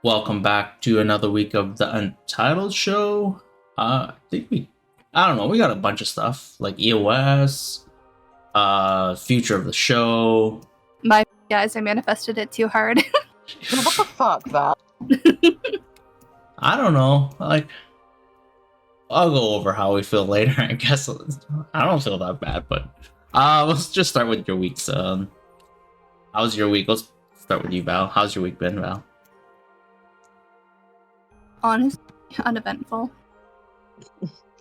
Welcome back to another week of the Untitled Show. I don't know, we got a bunch of stuff like EOS, future of the show. My guys, I manifested it too hard. What the fuck, Val? I don't know, like, I'll go over how we feel later, I guess. I don't feel that bad, but let's just start with your weeks. How's your week? Let's start with you, Val. How's your week been, Val? Honestly, uneventful.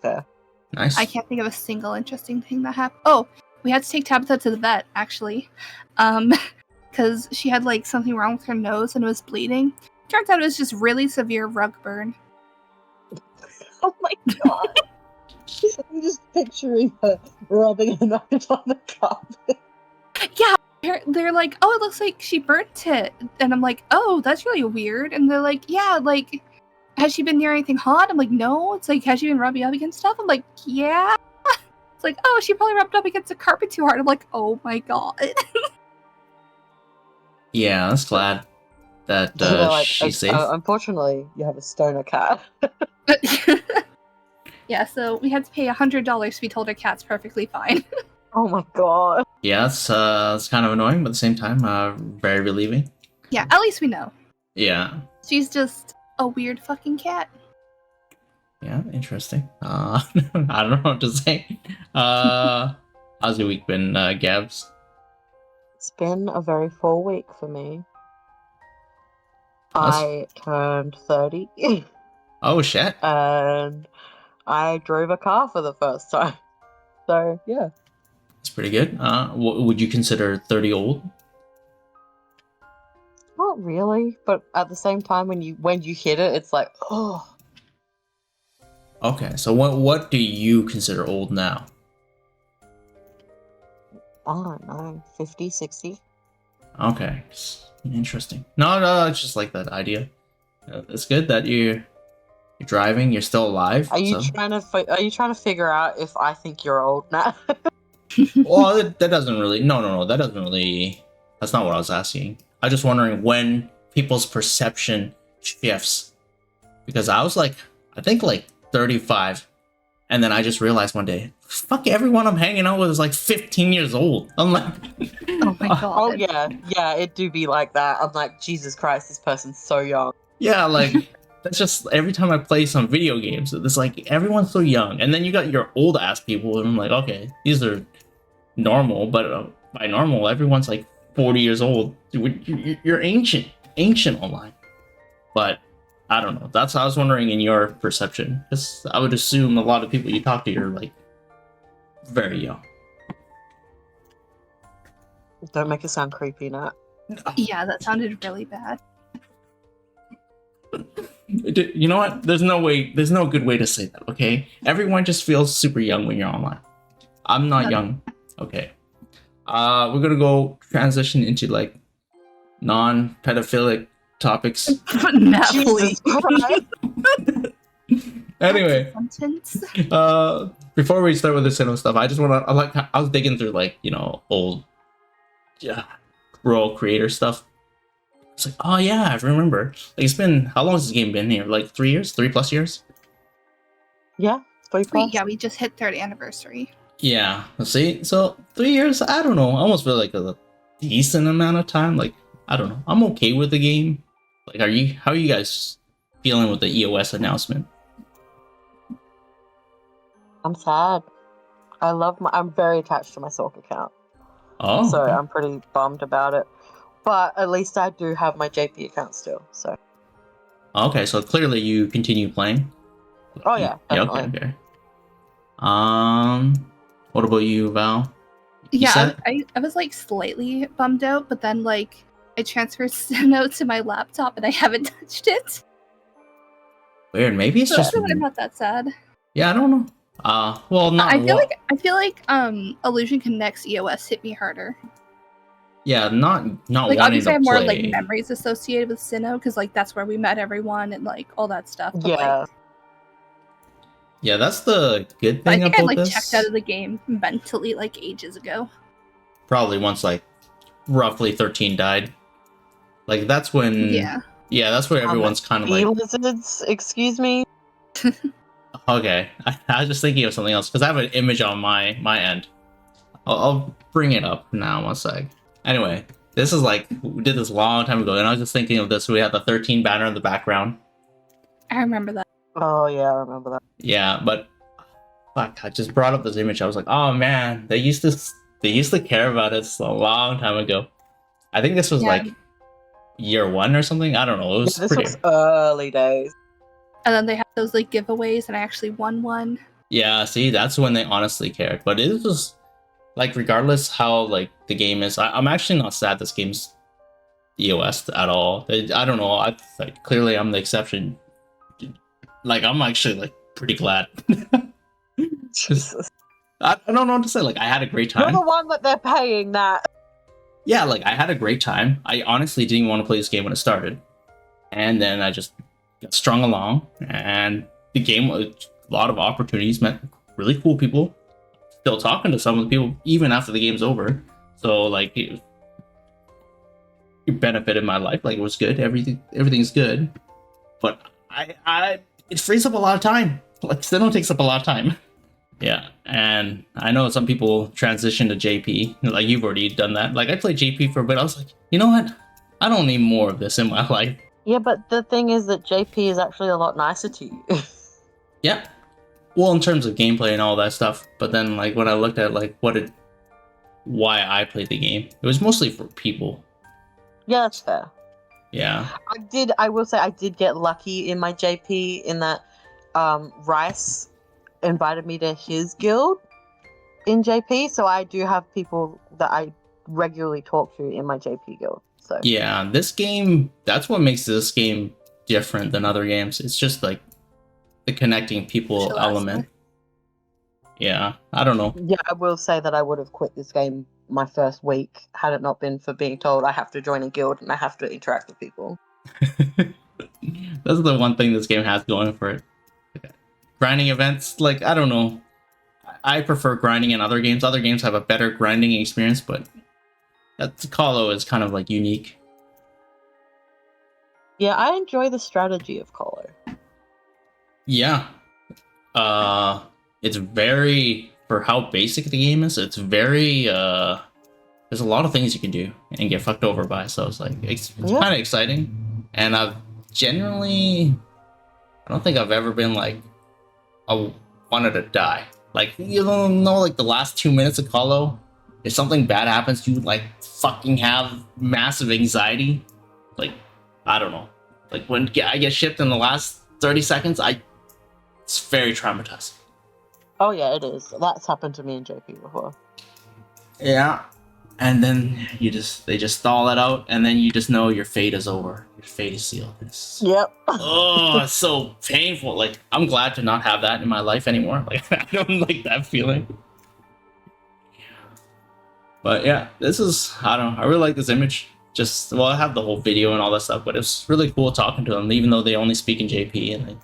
Fair. Nice. I can't think of a single interesting thing that happened. Oh, we had to take Tabitha to the vet, actually. Because she had, like, something wrong with her nose and was bleeding. Turns out it was just really severe rug burn. Oh my god. I'm just picturing her rubbing a knife on the carpet. Yeah, they're like, oh, it looks like she burnt it. And I'm like, oh, that's really weird. And they're like, yeah, like, has she been near anything hot? I'm like, no. It's like, has she been rubbing up against stuff? I'm like, yeah. It's like, oh, she probably rubbed up against the carpet too hard. I'm like, oh my god. Yeah, I'm glad that she's safe. Unfortunately, you have a stoner cat. Yeah, so we had to pay $100 to be told our cat's perfectly fine. Oh my god. Yeah, it's kind of annoying, but at the same time, very relieving. Yeah, at least we know. Yeah. She's just a weird fucking cat. Yeah, interesting. I don't know what to say. How's your week been, Gabz? It's been a very full week for me. I turned 30. Oh, shit. And I drove a car for the first time. So, yeah. That's pretty good. Would you consider 30 old? Not really, but at the same time, when you hit it, it's like, oh. Okay, so what do you consider old now? I don't know, 50, 60? Okay, interesting. No, it's just like that idea. It's good that you're driving. You're still alive. Are you trying to figure out if I think you're old now? Well, that doesn't really. No. That doesn't really. That's not what I was asking. I was just wondering when people's perception shifts, because I was like, I think like 35, and then I just realized one day, fuck, everyone I'm hanging out with is like 15 years old. I'm like, Oh my god. Oh yeah, it do be like that. I'm like, Jesus Christ, this person's so young. yeah, like that's just every time I play some video games, it's like everyone's so young, and then you got your old ass people, and I'm like, okay, these are normal, but by normal, everyone's like 40 years old. You're ancient online. But I don't know. That's how I was wondering in your perception, because I would assume a lot of people you talk to are like very young. Don't make it sound creepy, Nat. Yeah, that sounded really bad. You know what? There's no good way to say that, okay? Everyone just feels super young when you're online. I'm not young. Okay. We're gonna go transition into like non-pedophilic topics. Napoli. Anyway, Sentence. before we start with the Sino stuff, I was digging through like, old Royal Creator stuff. It's like, oh yeah, I remember. Like, it's been, how long has this game been here? Like 3 years? 3+ years? Yeah, 3+. Yeah, we just hit third anniversary. Yeah, see, so 3 years, I don't know, I almost feel like a decent amount of time. Like, I don't know, I'm okay with the game. Like, how are you guys feeling with the EOS announcement? I'm sad. I'm very attached to my Sock account. Oh, So okay. I'm pretty bummed about it. But at least I do have my JP account still, so. Okay, so clearly you continue playing. Oh yeah, definitely. Okay. What about you, Val? Yeah, I was like slightly bummed out, but then like I transferred Sino to my laptop and I haven't touched it. Weird. Maybe it's So just. I'm not that sad. Yeah, I don't know. Well, not. I feel like Illusion Connect's EOS hit me harder. Yeah, not Like, wanting obviously to I have more play. like memories associated with Sino because like that's where we met everyone and like all that stuff. But, Yeah. like, Yeah, that's the good I thing think about I like this. checked out of the game mentally like ages ago. Probably once like roughly 13 died. Like that's when Yeah. Yeah, that's where everyone's kind of sea like, lizards, excuse me. okay. I was just thinking of something else because I have an image on my end. I'll bring it up now, one sec. Anyway, this is like, we did this a long time ago, and I was just thinking of this. We had the 13 banner in the background. I remember that. Oh yeah, I remember that. Yeah, but fuck, I just brought up this image. I was like, oh man, they used to care about it a long time ago. I think this was Yeah. like year 1 or something. I don't know. It was Yeah, this pretty. was early days. And then they had those like giveaways, and I actually won one. Yeah, see, that's when they honestly cared. But it was like, regardless how like the game is, I'm actually not sad this game's EOS at all. I don't know. I like, clearly I'm the exception. Like, I'm actually like pretty glad. Jesus. I don't know what to say. Like, I had a great You're time. the one that they're paying that. Yeah, like, I had a great time. I honestly didn't want to play this game when it started. And then I just got strung along. And the game, a lot of opportunities, met really cool people. Still talking to some of the people even after the game's over. So, like, it benefited my life. Like, it was good. Everything's good. But it frees up a lot of time. Like, Sino takes up a lot of time. Yeah, and I know some people transition to JP. Like, you've already done that. Like, I played JP for a bit. I was like, you know what? I don't need more of this in my life. Yeah, but the thing is that JP is actually a lot nicer to you. Yeah. Well, in terms of gameplay and all that stuff. But then, like, when I looked at, like, why I played the game, it was mostly for people. Yeah, that's fair. Yeah. I will say I did get lucky in my JP in that Rice invited me to his guild in JP, so I do have people that I regularly talk to in my JP guild. So Yeah, this game, that's what makes this game different than other games. It's just like the connecting people Chill element. aspect. Yeah, I don't know. yeah, I will say that I would have quit this game my first week had it not been for being told I have to join a guild and I have to interact with people. That's the one thing this game has going for it. Grinding events, like, I don't know. I prefer grinding in other games. Other games have a better grinding experience, but Colo is kind of like unique. Yeah, I enjoy the strategy of Colo. Yeah. It's very, for how basic the game is, it's very, there's a lot of things you can do and get fucked over by, so it's like, it's Yeah. kind of exciting. And I don't think I've ever been like, I wanted to die. Like, you don't know, like, the last 2 minutes of Colo, if something bad happens, you like fucking have massive anxiety. Like, I don't know. Like, when I get shipped in the last 30 seconds, it's very traumatizing. Oh yeah, it is. That's happened to me in JP before. Yeah. And then they just stall it out, and then you just know your fate is over. Your fate is sealed. Yep. Oh, it's so painful. Like, I'm glad to not have that in my life anymore. Like, I don't like that feeling. But yeah, this is, I don't know, I really like this image. Just, well, I have the whole video and all that stuff, but it's really cool talking to them, even though they only speak in JP, and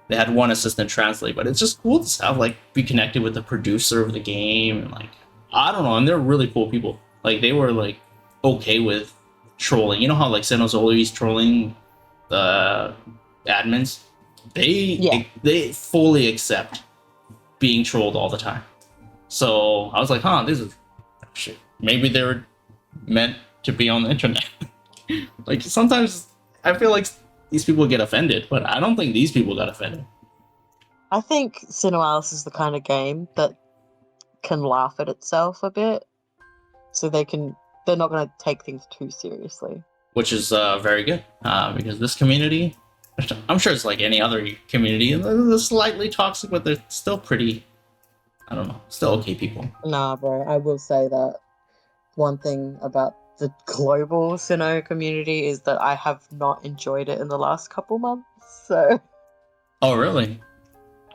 they had one assistant translate. But it's just cool to have, like, be connected with the producer of the game, and, like, I don't know, and they're really cool people. Like, they were, like, okay with trolling. You know how, like, SINoALICE trolling the admins? They fully accept being trolled all the time. So I was like, this is shit. Maybe they were meant to be on the internet. Like, sometimes I feel like these people get offended, but I don't think these people got offended. I think SINoALICE is the kind of game that can laugh at itself a bit, so they're not going to take things too seriously. Which is very good, because this community, I'm sure it's like any other community, they're slightly toxic, but they're still pretty, I don't know, still okay people. Nah, bro, I will say that one thing about the global Sino community is that I have not enjoyed it in the last couple months, so... Oh, really?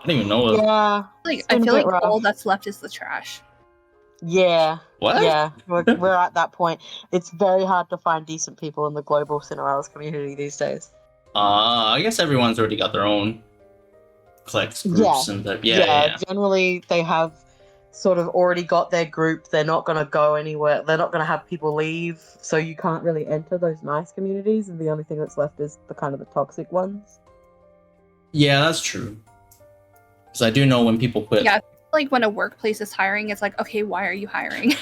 I don't even know. Yeah. Like, been I a feel bit like rough. all that's left is the trash. Yeah. What? Yeah, we're at that point. It's very hard to find decent people in the global SINoALICE community these days. I guess everyone's already got their own cliques, groups, Yeah. and Yeah, generally they have sort of already got their group. They're not going to go anywhere. They're not going to have people leave. So you can't really enter those nice communities. And the only thing that's left is the kind of the toxic ones. Yeah, that's true. Because I do know when people quit. Yeah, like when a workplace is hiring, it's like, okay, why are you hiring?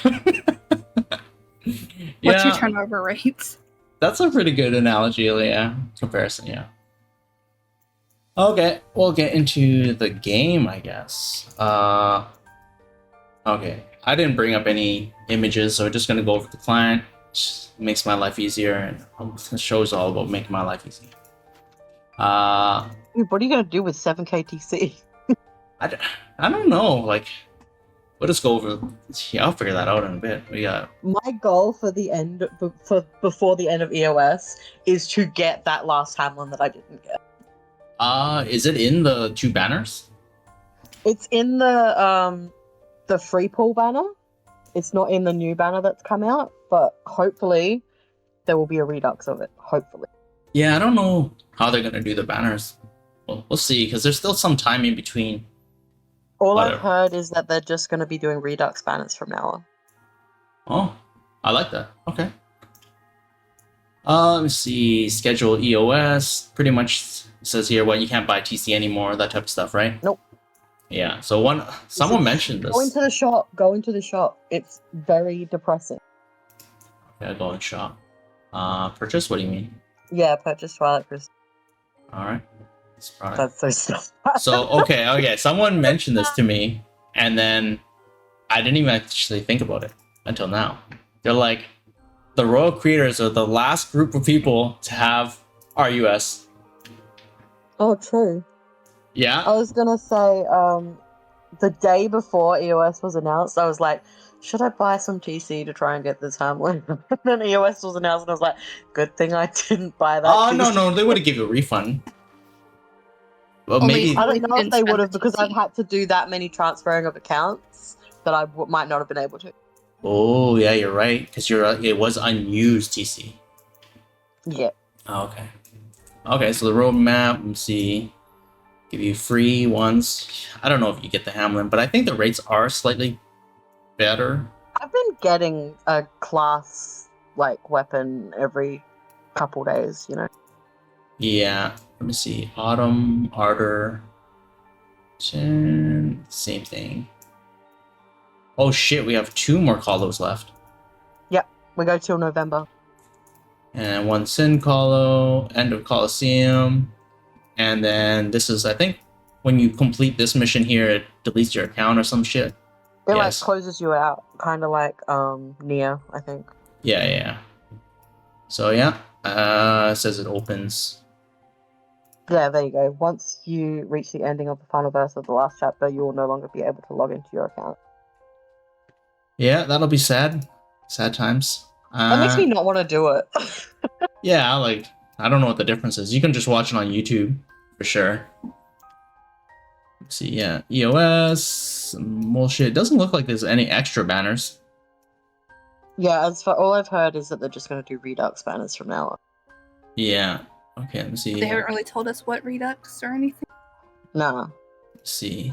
What's your turnover rates? That's a pretty good analogy, yeah. Comparison, yeah. Okay, we'll get into the game, I guess. Okay, I didn't bring up any images, so we're just gonna go over the client. Just makes my life easier, and the show's all about making my life easy. What are you going to do with 7k TC? I don't know, like, we'll just go over, yeah, I'll figure that out in a bit. We got... My goal for the end, before the end of EOS, is to get that last Hamlin that I didn't get. Is it in the 2 banners? It's in the free pool banner. It's not in the new banner that's come out, but hopefully there will be a redux of it. Hopefully. Yeah, I don't know how they're gonna do the banners. We'll see, because there's still some time in between. All I've heard is that they're just going to be doing redux banners from now on. Oh, I like that. Okay. Let me see. Schedule EOS. Pretty much says here, well, you can't buy TC anymore, that type of stuff, right? Nope. Yeah, so someone mentioned this. Go into the shop. Go into the shop. It's very depressing. Okay, go in shop. Purchase? What do you mean? Yeah, purchase Twilight Crystal. Alright. That's so stuff. So, okay. Someone mentioned this to me, and then I didn't even actually think about it until now. They're like, the Royal Creators are the last group of people to have RUS. Oh, true. Yeah? I was gonna say, the day before EOS was announced, I was like, should I buy some TC to try and get this Hamlin? And then EOS was announced, and I was like, good thing I didn't buy that. Oh, TC. no, they would have given you a refund. Well, Only- maybe... I don't know if they would have, spend the because I've TC. had to do that many transferring of accounts that I might not have been able to. Oh, yeah, you're right, because it was unused TC. Yeah. Oh, okay. Okay, so the roadmap, let me see. Give you free ones. I don't know if you get the Hamlin, but I think the rates are slightly better. I've been getting a class, like, weapon every couple days, you know? Yeah, let me see. Autumn, Ardor, same thing. Oh shit, we have 2 more Kalos left. Yep, we go till November. And 1 Sin Kalo, End of Coliseum. And then this is, I think, when you complete this mission here, it deletes your account or some shit. It, Yes. like, closes you out, kind of like, Nia, I think. Yeah. So yeah, it says it opens. Yeah, there you go. Once you reach the ending of the final verse of the last chapter, you will no longer be able to log into your account. Yeah, that'll be sad. Sad times. That makes me not want to do it. Yeah, like, I don't know what the difference is. You can just watch it on YouTube, for sure. Let's see, yeah. EOS, some bullshit. It doesn't look like there's any extra banners. Yeah, as for all I've heard is that they're just going to do Redux banners from now on. Yeah. Okay, let me see. They haven't really told us what redux or anything. Nah. Let's see.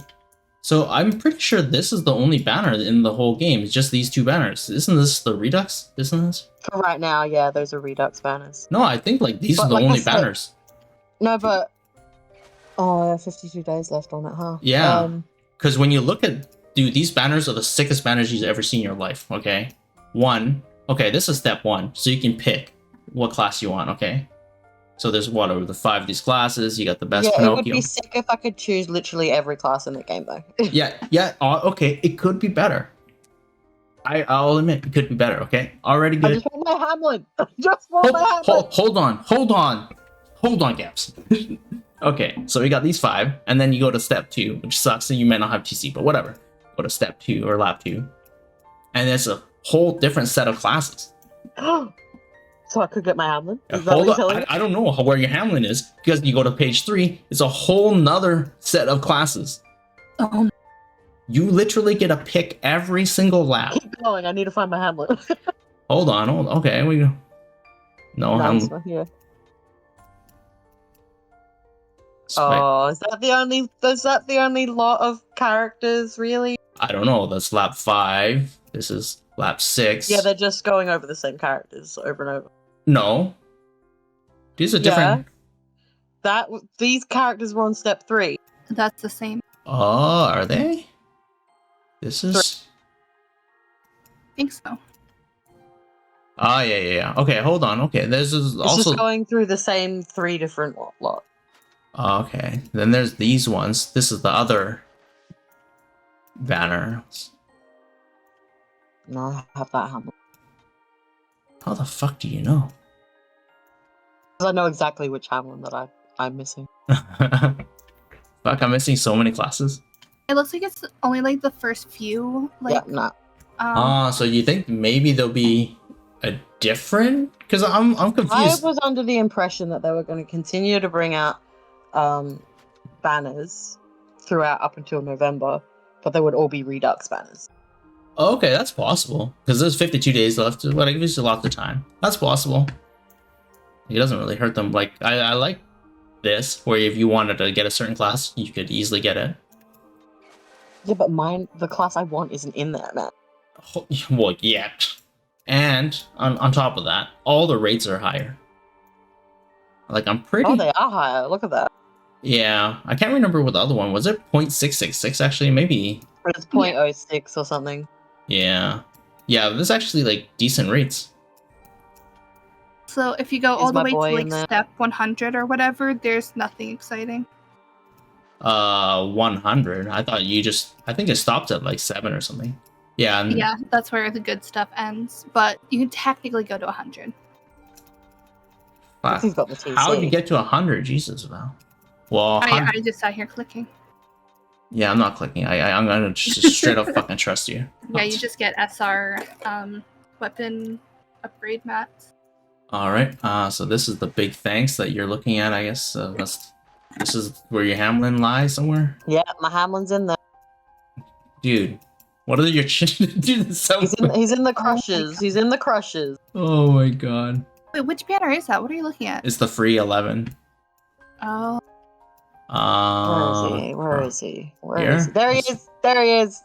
So I'm pretty sure this is the only banner in the whole game. It's just these 2 banners. Isn't this the Redux? Isn't this? For right now, yeah, those are Redux banners. No, I think like these But are the like I only said- banners. No, but... Oh, 52 days left on it, huh? Yeah. Because when you look at... Dude, these banners are the sickest banners you've ever seen in your life, okay? 1. Okay, this is step 1. So you can pick what class you want, okay? So there's what, over the 5 of these classes. You got the best Yeah, it would Pinocchio. be sick if I could choose literally every class in the game, though. Yeah. Okay, it could be better. I'll admit, it could be better, okay? Already I good. just want my Hamlin! I just want my Hamlin! Hold on, Gabz. Okay, so we got these 5, and then you go to step 2, which sucks, and you may not have TC, but whatever. Go to step 2 or lap 2, and there's a whole different set of classes. So I could get my Hamlin? Is that Hold what on, you're telling me? I don't know where your Hamlin is, because you go to page 3, it's a whole nother set of classes. Oh, You literally get to pick every single lap. Keep going, I need to find my Hamlin. Hold on. Okay, we go. No, Nice, Hamlin. here. Spike. Oh, is that the only lot of characters, really? I don't know. That's lap 5. This is lap 6. Yeah, they're just going over the same characters over and over. No. These are different. These characters were on step 3. That's the same. Oh, are they? This is... I think so. Oh, yeah. Okay, hold on. Okay, this is It's also... just going through the same 3 different lot. Okay, then there's these ones. This is the other banner. No, I have that Hamlet. How the fuck do you know? Because I know exactly which Hamlin that I'm missing. Fuck, I'm missing so many classes. It looks like it's only like the first few. Like, Yeah, nah. So you think maybe there'll be a different? Because I'm I confused. was under the impression that they were going to continue to bring out banners throughout up until November, but they would all be Redux banners. Okay, that's possible. Because there's 52 days left. But I guess a lot of time. That's possible. It doesn't really hurt them. Like, I like this, where if you wanted to get a certain class, you could easily get it. Yeah, but the class I want isn't in there, man. Well, yeah. And on top of that, all the rates are higher. Like, I'm pretty... Oh, they are higher. Look at that. Yeah, I can't remember what the other one was. It 0.666 actually? Maybe. It's 0.06 or something. Yeah. Yeah, this is actually like decent rates. So if you go Is all the my way to boy like in there? step 100 or whatever, there's nothing exciting. 100. I think it stopped at like 7 or something. Yeah. And Yeah, that's where the good stuff ends. But you can technically go to 100. fuck. He's got the TC. How would you get to 100? Jesus, Val. Well, I just sat here clicking. yeah, I'm not clicking. I'm gonna just straight up fucking trust you. Yeah, you just get SR weapon upgrade mats. All right. So this is the big thanks that you're looking at. I guess this is where your Hamlin lies somewhere. Yeah, my Hamlin's in there. Dude, what are your dude? He's in the crushes. He's in the crushes. Oh my god. Wait, which banner is that? What are you looking at? It's the free 11. Oh, Where is he? Here? There he is. There he is.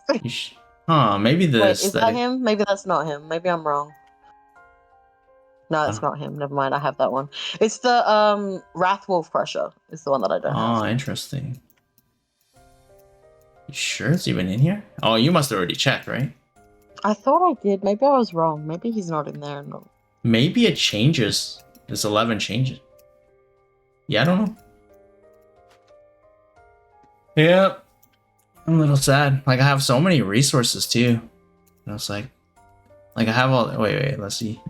Huh, maybe the Wait, is that aesthetic- him? Maybe that's not him. Maybe I'm wrong. No, it's Oh. not him. Never mind. I have that one. It's the Wrathwolf Crusher. Is the one that I don't have. Oh, interesting. You sure it's even in here? Oh, you must have already checked, right? I thought I did. Maybe I was wrong. Maybe he's not in there. No. Maybe it changes. This 11 changes. Yeah, I don't know. Yeah. I'm a little sad. Like, I have so many resources, too. And it's like I have all... Wait, let's see.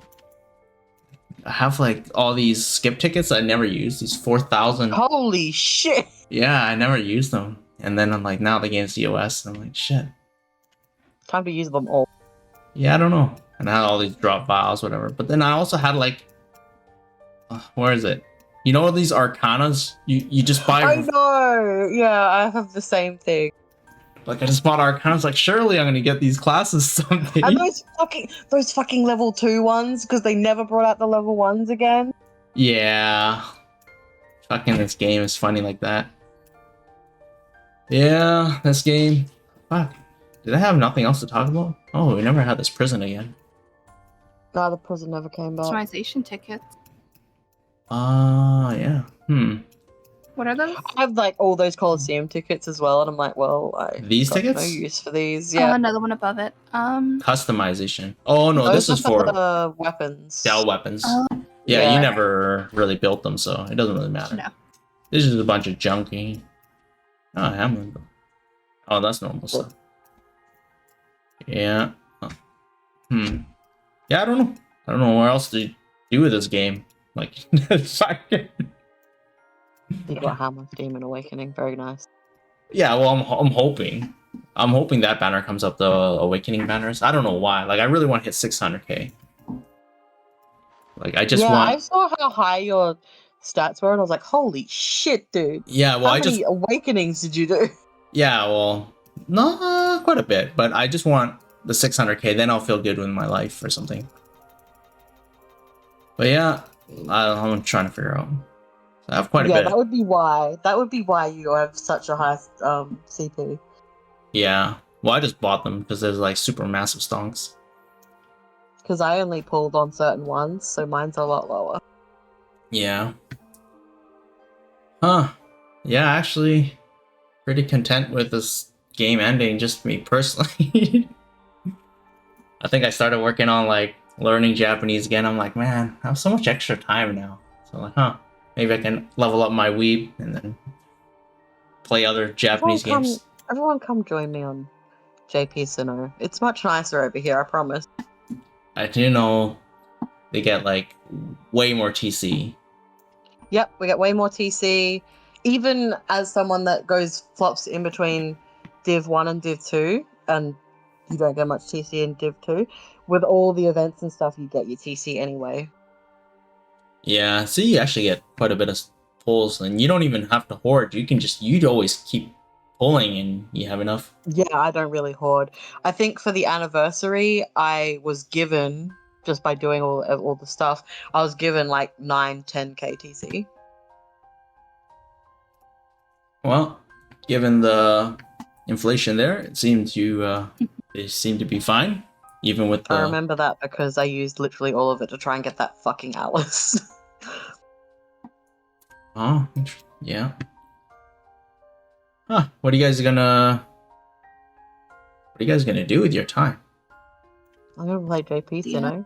I have, like, all these skip tickets I never used. These 4,000... Holy shit! Yeah, I never used them. And then I'm like, now the game's COS. And I'm like, shit. Time to use them all. Yeah, I don't know. And I had all these drop files, whatever. But then I also had, like... where is it? You know these Arcanas? You just buy... I know! Yeah, I have the same thing. Like, I just bought Arcanas. Like, surely I'm gonna get these classes someday. And those fucking level 2 ones, because they never brought out the level 1s again. Yeah. Fucking this game is funny like that. Yeah, this game. Fuck. Did I have nothing else to talk about? Oh, we never had this prison again. No, the prison never came back. customization tickets. Yeah. What are those? I have like all those Coliseum tickets as well, and I'm like, well, These got tickets? no use for these. Oh, Yeah. another one above it. Customization. Oh no, Those this is are for the weapons. Dell weapons. Oh. Yeah, Yeah. you never really built them, so it doesn't really matter. No. This is a bunch of junky. Oh, Hamlin. Oh, that's normal stuff. Yeah. Yeah, I don't know. I don't know what else to do with this game. Like, fucking. You got Hammer's Demon Awakening. Very nice. Yeah, well, I'm hoping. I'm hoping that banner comes up, the Awakening banners. I don't know why. Like, I really want to hit 600k. Like, I just want... I saw how high your stats were, and I was like, holy shit, dude. Yeah, well, How many awakenings did you do? Yeah, well, not quite a bit, but I just want the 600k, then I'll feel good with my life or something. But yeah, I'm trying to figure out. I have quite a bit. Yeah, that would be why. That would be why you have such a high CP. Yeah, Well, I just bought them because there's like super massive stonks. Because I only pulled on certain ones, so mine's a lot lower. Yeah. Huh. Yeah, actually, pretty content with this game ending, just me personally. I think I started working on like learning Japanese again. I'm like, man, I have so much extra time now. So I'm like, maybe I can level up my weeb and then play other Japanese games. Everyone come join me on JP Sino. It's much nicer over here, I promise. I do know they get like way more TC. Yep, we get way more TC. Even as someone that flops in between Div 1 and Div 2, and you don't get much TC in Div 2, with all the events and stuff, you get your TC anyway. Yeah, so you actually get quite a bit of pulls, and you don't even have to hoard. You'd always keep pulling, and you have enough. Yeah, I don't really hoard. I think for the anniversary, I was given, just by doing all the stuff, I was given like 9-10k TC. Well, given the inflation there, it seemed they seem to be fine, even with the... I remember that because I used literally all of it to try and get that fucking Alice. Oh, yeah. Huh, what are you guys gonna do with your time? I'm gonna play JP Sino,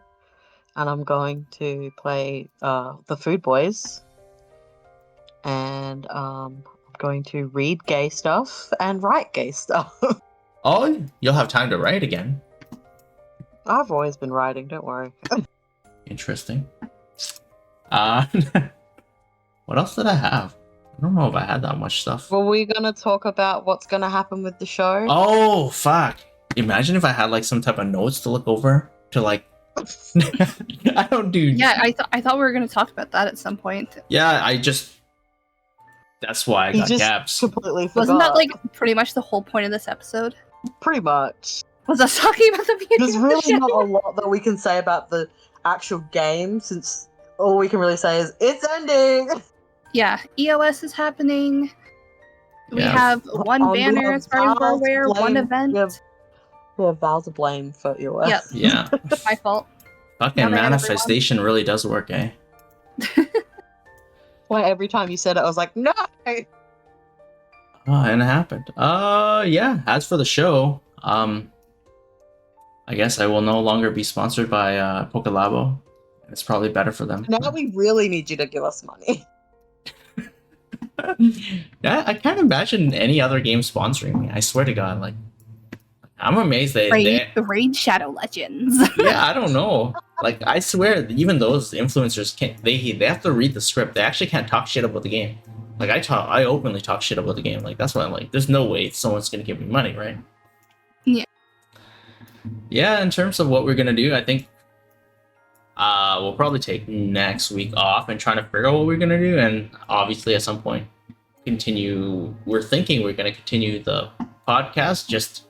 and I'm going to play the Food Boys, and I'm going to read gay stuff and write gay stuff. Oh, you'll have time to write again. I've always been writing, don't worry. Interesting. What else did I have? I don't know if I had that much stuff. Were we gonna talk about what's gonna happen with the show? Oh, fuck. Imagine if I had like some type of notes to look over to like... I don't do... Yeah, I thought we were going to talk about that at some point. Yeah, that's why I got Gabz. Completely forgot. Wasn't that like pretty much the whole point of this episode? Pretty much. Was us talking about the beauty There's of the really show? not a lot that we can say about the actual game, since all we can really say is, it's ending! Yeah, EOS is happening. We Yeah. have one We banner have as far as we're Val's aware, one blame. event. We have Val to blame for EOS. Yep. Yeah. My fault. Fucking Now they have manifestation really does work, eh? Why every time you said it, I was like, no! Oh, and it happened. Yeah, as for the show, I guess I will no longer be sponsored by Pokelabo. It's probably better for them. Now we really need you to give us money. Yeah, I can't imagine any other game sponsoring me. I swear to God, like, I'm amazed they Raid Shadow Legends. yeah, I don't know. Like, I swear, even those influencers can't. They have to read the script. They actually can't talk shit about the game. Like, I openly talk shit about the game. Like, that's why I'm like, there's no way someone's gonna give me money, right? Yeah. Yeah, in terms of what we're gonna do, I think we'll probably take next week off and trying to figure out what we're gonna do, and obviously at some point continue. We're thinking we're gonna continue the podcast, just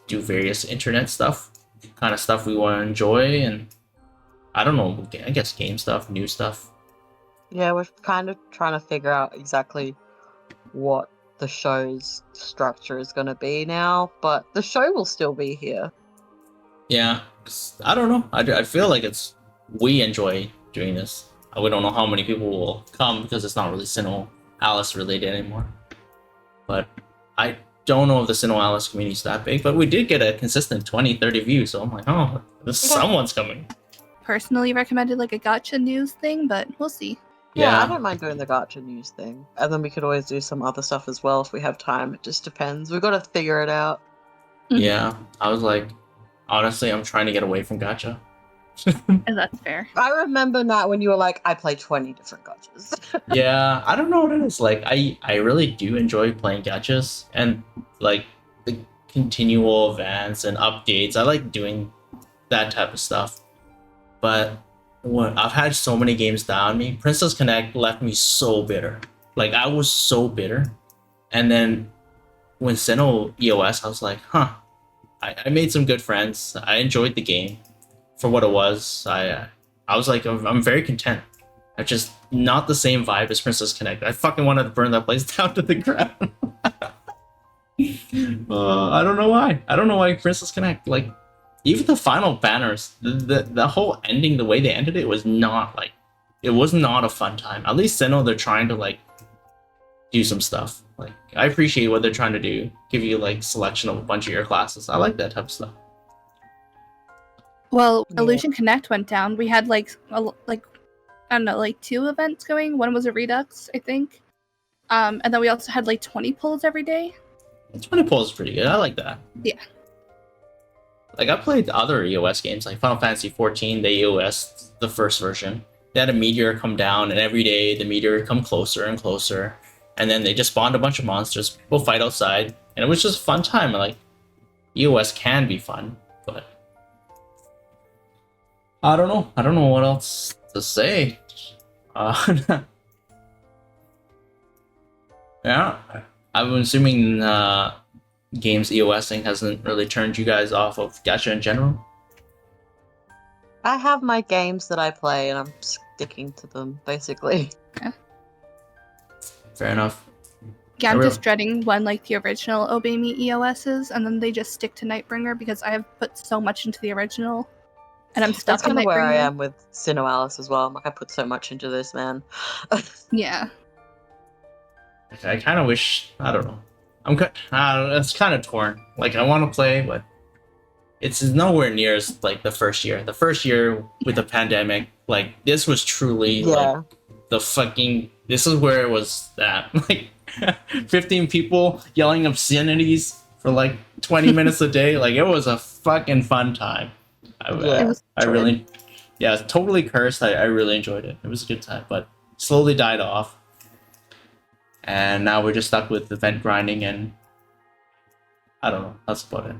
do various internet stuff, kind of stuff we want to enjoy, and I don't know, I guess game stuff, new stuff. Yeah, we're kind of trying to figure out exactly what the show's structure is going to be now, but the show will still be here. Yeah, 'cause I don't know. I feel like we enjoy doing this. We don't know how many people will come because it's not really SINoALICE related anymore. But I don't know if the SINoALICE community is that big, but we did get a consistent 20-30 views, so I'm like, oh, someone's coming. Personally recommended like a gotcha news thing, but we'll see. Yeah, I don't mind doing the gacha news thing. And then we could always do some other stuff as well if we have time. It just depends. We've got to figure it out. Yeah, I was like, honestly, I'm trying to get away from gacha. And that's fair. I remember now when you were like, I play 20 different gachas. Yeah, I don't know what it is. Like, I really do enjoy playing gachas and like the continual events and updates. I like doing that type of stuff. But I've had so many games down me. Princess Connect left me so bitter. Like, I was so bitter. And then when Sino EOS, I was like, huh. I made some good friends. I enjoyed the game for what it was. I was like, I'm very content. I'm just not the same vibe as Princess Connect. I fucking wanted to burn that place down to the ground. I don't know why. I don't know why Princess Connect, like, even the final banners, the whole ending, the way they ended it was not like, it was not a fun time. At least Sino, they're trying to like do some stuff. Like, I appreciate what they're trying to do. Give you like selection of a bunch of your classes. I like that type of stuff. Well, Yeah. Illusion Connect went down. We had like I don't know, like 2 events going. One was a Redux, I think. And then we also had like 20 pulls every day. 20 polls is pretty good. I like that. Yeah. Like, I played other EOS games, like Final Fantasy 14, the EOS, the first version. They had a meteor come down, and every day the meteor would come closer and closer. And then they just spawned a bunch of monsters, go fight outside. And it was just a fun time. Like, EOS can be fun, but I don't know. I don't know what else to say. Yeah, I'm assuming games EOSing hasn't really turned you guys off of gacha in general. I have my games that I play, and I'm sticking to them basically. Fair enough. Yeah, I'm I just dreading when like the original Obey Me EOSs, and then they just stick to Nightbringer because I have put so much into the original, and I'm stuck That's in kind of where I Nightbringer. am with SINoALICE as well. I'm like, I put so much into this, man. Yeah. I kind of wish, I don't know. It's kind of torn. Like, I want to play, but it's nowhere near as like the first year. The first year with the pandemic, like, this was truly like the fucking. This is where it was at. Like, 15 people yelling obscenities for like 20 minutes a day. Like, it was a fucking fun time. Yeah. I really, yeah, it's totally cursed. I really enjoyed it. It was a good time, but slowly died off. And now we're just stuck with event grinding, and I don't know. That's about it.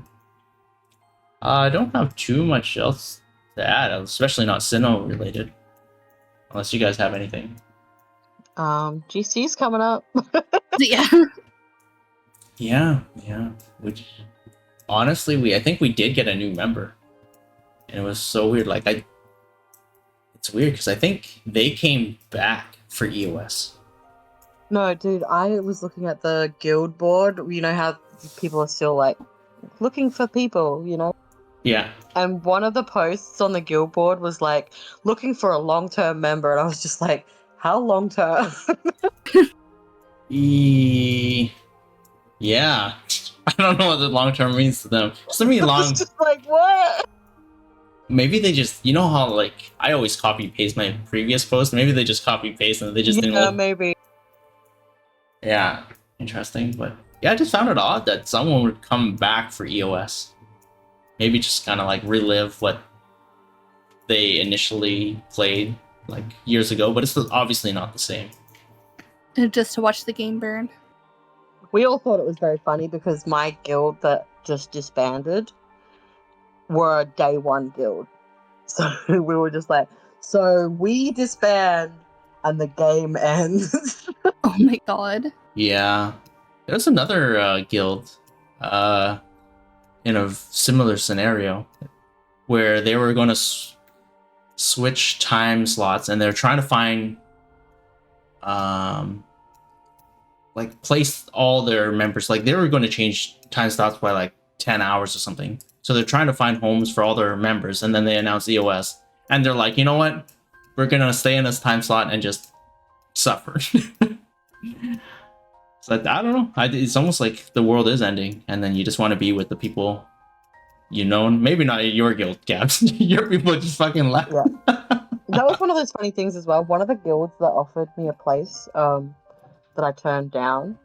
I don't have too much else to add, especially not Sino related. Unless you guys have anything. GC's coming up. Yeah. Yeah. Which, honestly, I think we did get a new member, and it was so weird. Like, it's weird because I think they came back for EOS. No, dude, I was looking at the guild board. You know how people are still like looking for people, you know? Yeah. And one of the posts on the guild board was like looking for a long-term member, and I was just like, how long-term? Yeah. I don't know what the long term means to them. To me, I was just like, what? Maybe they just, you know how like I always copy paste my previous post. Maybe they just copy paste and they just didn't. Yeah, maybe. Yeah, interesting. But yeah, I just found it odd that someone would come back for EOS. Maybe just kind of like relive what they initially played like years ago, but it's obviously not the same. Just to watch the game burn. We all thought it was very funny because my guild that just disbanded were a day one guild. So we were just like, so we disband and the game ends. Oh my god. Yeah, there's another guild in a similar scenario where they were going to switch time slots, and they're trying to find like place all their members. Like, they were going to change time slots by like 10 hours or something, so they're trying to find homes for all their members, and then they announce EOS, and they're like, you know what, we're gonna stay in this time slot and just suffer. So I don't know, it's almost like the world is ending, and then you just want to be with the people you know. Maybe not your guild, Gabz. Your people just fucking left. Yeah. That was one of those funny things as well. One of the guilds that offered me a place that I turned down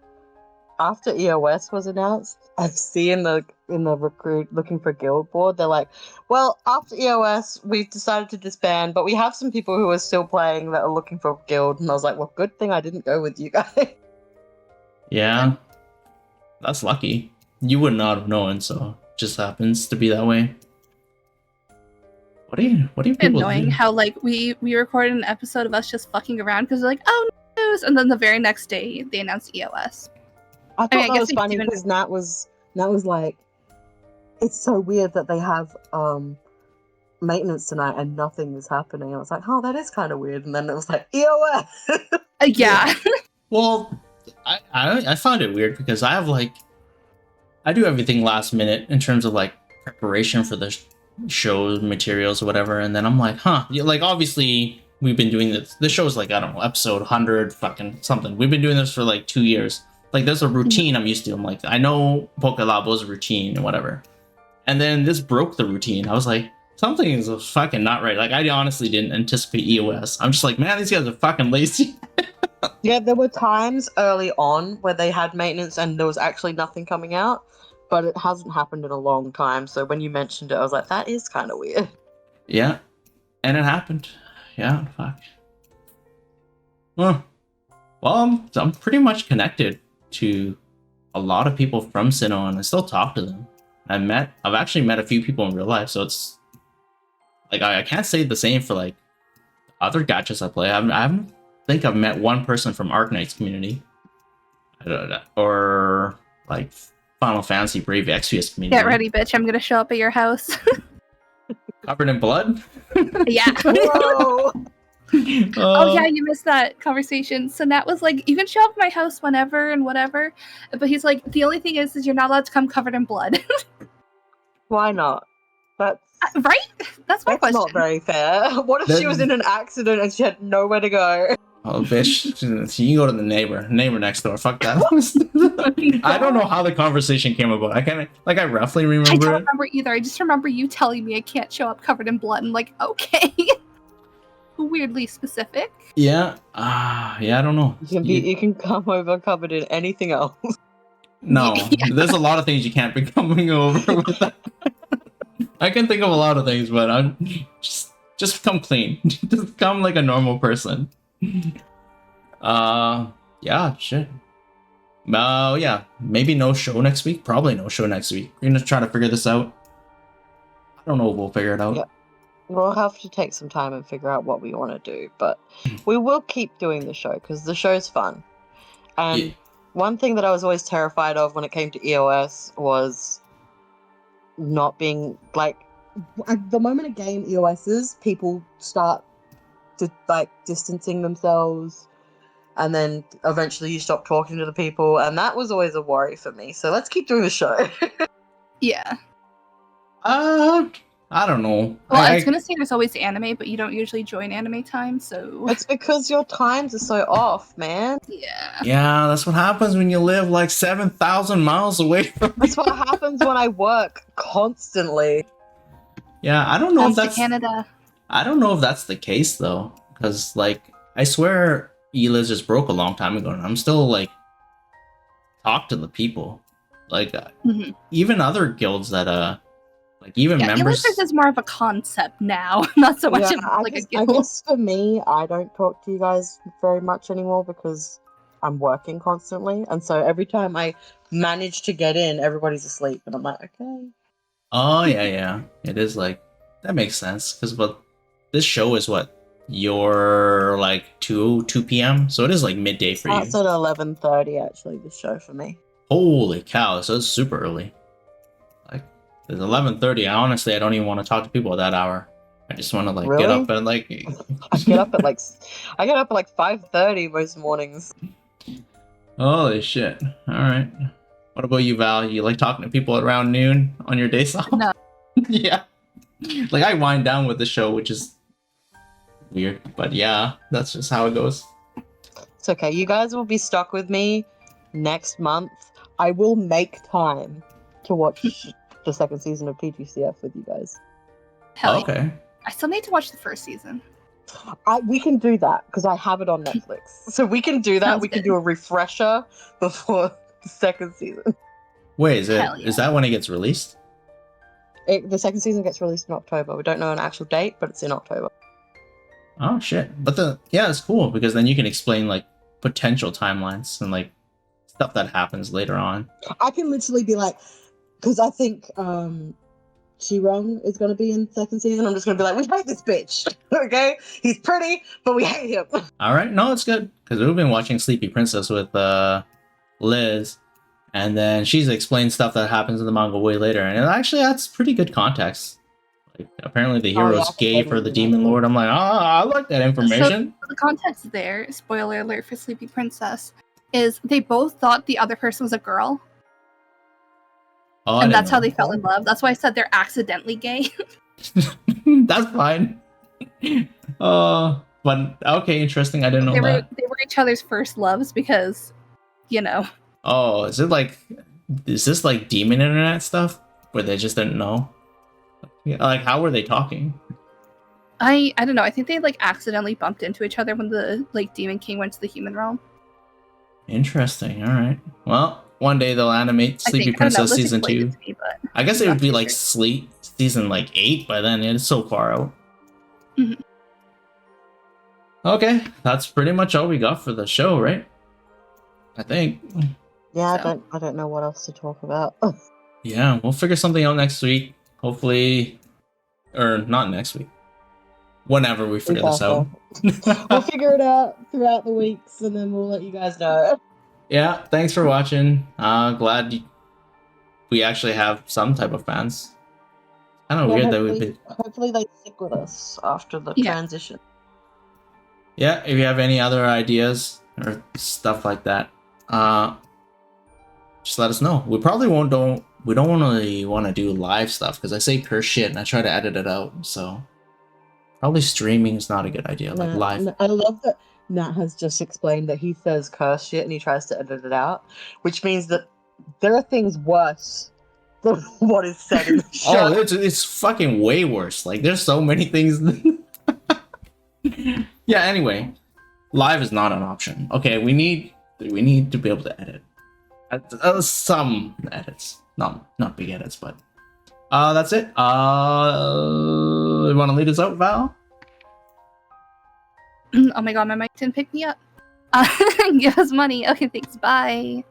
after EOS was announced. I see in the recruit looking for guild board, they're like, well, after EOS we've decided to disband, but we have some people who are still playing that are looking for guild. And I was like, well, good thing I didn't go with you guys. Yeah, that's lucky. You would not have known, so it just happens to be that way. What do you people Annoying do? how like we recorded an episode of us just fucking around because they're like, oh, news, and then the very next day they announced EOS. I thought I that guess was they funny even- because Nat was like, it's so weird that they have maintenance tonight and nothing is happening. I was like, oh, that is kind of weird. And then it was like, EOS. Yeah. Well, I found it weird because I have like I do everything last minute in terms of like preparation for the show materials or whatever, and then I'm like, huh, yeah, like obviously we've been doing this. This show's like I don't know, episode 100 fucking something. We've been doing this for like 2 years. Like there's a routine I'm used to. I'm like, I know Pokelab a routine or whatever, and then this broke the routine. I was like, something is fucking not right. Like I honestly didn't anticipate EOS. I'm just like, man, these guys are fucking lazy. Yeah, there were times early on where they had maintenance and there was actually nothing coming out, but it hasn't happened in a long time. So when you mentioned it, I was like, that is kind of weird. Yeah, and it happened. Yeah, fuck. Huh. Well, I'm pretty much connected to a lot of people from Sino, and I still talk to them. I've actually met a few people in real life, so it's like I can't say the same for like other gachas I play. I haven't think I've met one person from Arknight's community, I don't know, or like Final Fantasy Brave Exvius community. Get ready, bitch! I'm gonna show up at your house. Covered in blood. Yeah. Whoa! Oh yeah, you missed that conversation. So Nat was like, "You can show up at my house whenever and whatever," but he's like, "The only thing is you're not allowed to come covered in blood." Why not? That's Right? That's my question. not very fair. What if she was in an accident and she had nowhere to go? Oh, bitch! You can go to the neighbor next door. Fuck that. I don't know how the conversation came about. I kind of like I roughly I remember don't it. remember either. I just remember you telling me I can't show up covered in blood. And like, okay. Weirdly specific. Yeah. Yeah. I don't know. You can come over covered in anything else. No, Yeah. there's a lot of things you can't be coming over with that. I can think of a lot of things, but I'm just come clean. Just come like a normal person. Yeah, shit. Yeah, maybe no show next week. Probably no show next week. We're gonna try to figure this out. I don't know if we'll figure it out. Yep. We'll have to take some time and figure out what we want to do, but we will keep doing the show because the show's fun. And Yeah. one thing that I was always terrified of when it came to EOS was not being like the moment a game EOS's, people start to like distancing themselves, and then eventually you stop talking to the people, and that was always a worry for me. So let's keep doing the show. Yeah. I don't know. Well, I was gonna say there's always anime, but you don't usually join anime time, so It's because your times are so off, man. yeah. Yeah, that's what happens when you live like 7,000 miles away from. That's what happens when I work constantly. Yeah, I don't know if Comes to that's. Canada. I don't know if that's the case though, because like I swear Eliz just broke a long time ago, and I'm still like talk to the people, like Mhm. even other guilds that like even Yeah, members. Ulysses is more of a concept now, not so much Yeah, of like a I guild. guess for me, I don't talk to you guys very much anymore because I'm working constantly, and so every time I manage to get in, everybody's asleep, and I'm like, okay. Oh yeah, it is like that makes sense because but this show is what your like 2 p.m. so it is like midday for you. Starts at 11:30 actually. The show for me. Holy cow! So it's super early. Like it's 11:30. Honestly, I don't even want to talk to people at that hour. I just want to like get Really? up and like. I get up at like 5:30 most mornings. Holy shit! All right. What about you, Val? You like talking to people around noon on your days off? No. Yeah. Like I wind down with the show, which is weird, but yeah, that's just how it goes. It's okay. You guys will be stuck with me next month. I will make time to watch the second season of TGCF with you guys. Hell yeah. Okay. I still need to watch the first season. We can do that because I have it on Netflix. So we can do that. Sounds We can good. do a refresher before the second season. Wait, is Hell yeah. that when it gets released? The second season gets released in October. We don't know an actual date, but it's in October. Oh shit! But it's cool because then you can explain like potential timelines and like stuff that happens later on. I can literally be like, because I think Chirong is going to be in second season. I'm just going to be like, we hate this bitch. Okay, he's pretty, but we hate him. All right, no, it's good because we've been watching Sleepy Princess with Liz, and then she's explained stuff that happens in the manga way later, and it actually that's pretty good context. Like apparently the Oh, hero's yeah, gay for the demon lord. I'm like, I like that information. The context there, spoiler alert for Sleepy Princess, is they both thought the other person was a girl. Oh, I And didn't that's how know. they fell in love. That's why I said they're accidentally gay. That's fine. But okay, interesting. I didn't know they that. were each other's first loves because, you know. Oh, is this like demon internet stuff where they just didn't know? Yeah, like how were they talking? I don't know. I think they like accidentally bumped into each other when the like Demon King went to the human realm. Interesting. All right. Well, one day they'll animate Sleepy Princess Liz season explained 2. it to me, but I guess it not would be too like sure. Sleep season like 8 by then. It's so far out. Mhm. Okay, that's pretty much all we got for the show, right? I think. Yeah, So. I don't know what else to talk about. Yeah, we'll figure something out next week. Hopefully, or not next week. Whenever we figure this out. We'll figure it out throughout the weeks, and then we'll let you guys know. Yeah, thanks for watching. We actually have some type of fans. Kind of weird that we've been. Hopefully they stick with us after the Yeah. transition. Yeah, if you have any other ideas or stuff like that, just let us know. We probably we don't really want to do live stuff because I say curse shit and I try to edit it out. So probably streaming is not a good idea. Like live. I love that Nat has just explained that he says curse shit and he tries to edit it out, which means that there are things worse than what is said in the show. Oh, it's fucking way worse. Like there's so many things. Yeah. Anyway, live is not an option. Okay, we need to be able to edit. Some edits, not big edits, but that's it. You want to lead us out, Val? Oh my god, my mic didn't pick me up. Give us money. Okay, thanks. Bye.